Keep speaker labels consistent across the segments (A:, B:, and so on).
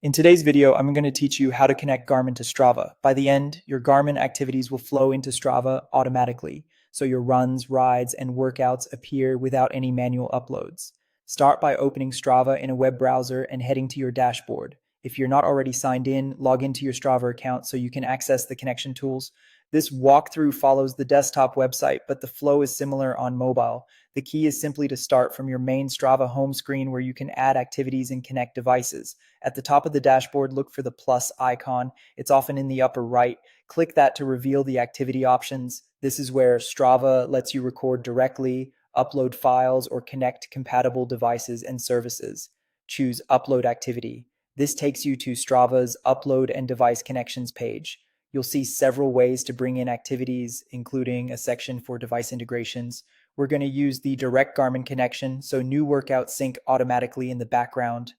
A: In today's video, I'm going to teach you how to connect Garmin to Strava. By the end, your Garmin activities will flow into Strava automatically, so your runs, rides, and workouts appear without any manual uploads. Start by opening Strava in a web browser and heading to your dashboard. If you're not already signed in, log into your Strava account so you can access the connection tools. This walkthrough follows the desktop website, but the flow is similar on mobile. The key is simply to start from your main Strava home screen where you can add activities and connect devices. At the top of the dashboard, look for the plus icon. It's often in the upper right. Click that to reveal the activity options. This is where Strava lets you record directly, upload files, or connect compatible devices and services. Choose Upload Activity. This takes you to Strava's Upload and Device Connections page. You'll see several ways to bring in activities, including a section for device integrations. We're going to use the direct Garmin connection, so new workouts sync automatically in the background.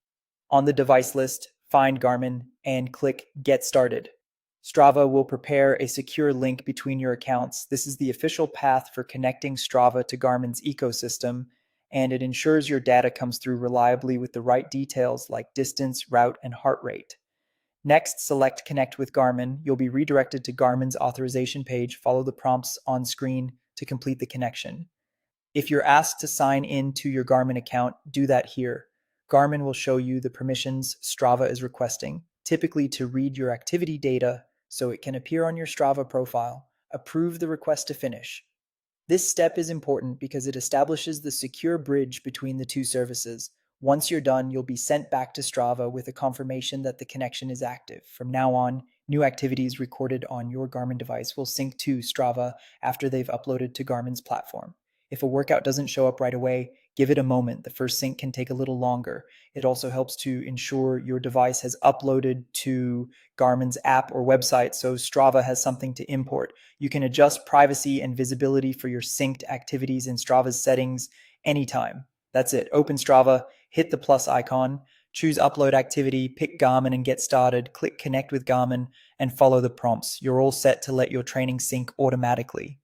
A: On the device list, find Garmin and click Get Started. Strava will prepare a secure link between your accounts. This is the official path for connecting Strava to Garmin's ecosystem, and it ensures your data comes through reliably with the right details like distance, route, and heart rate. Next, select Connect with Garmin. You'll be redirected to Garmin's authorization page. Follow the prompts on screen to complete the connection. If you're asked to sign in to your Garmin account, do that here. Garmin will show you the permissions Strava is requesting, typically to read your activity data so it can appear on your Strava profile. Approve the request to finish. This step is important because it establishes the secure bridge between the two services. Once you're done, you'll be sent back to Strava with a confirmation that the connection is active. From now on, new activities recorded on your Garmin device will sync to Strava after they've uploaded to Garmin's platform. If a workout doesn't show up right away, give it a moment. The first sync can take a little longer. It also helps to ensure your device has uploaded to Garmin's app or website so Strava has something to import. You can adjust privacy and visibility for your synced activities in Strava's settings anytime. That's it. Open Strava, hit the plus icon, choose Upload Activity, pick Garmin and get started, click Connect with Garmin, and follow the prompts. You're all set to let your training sync automatically.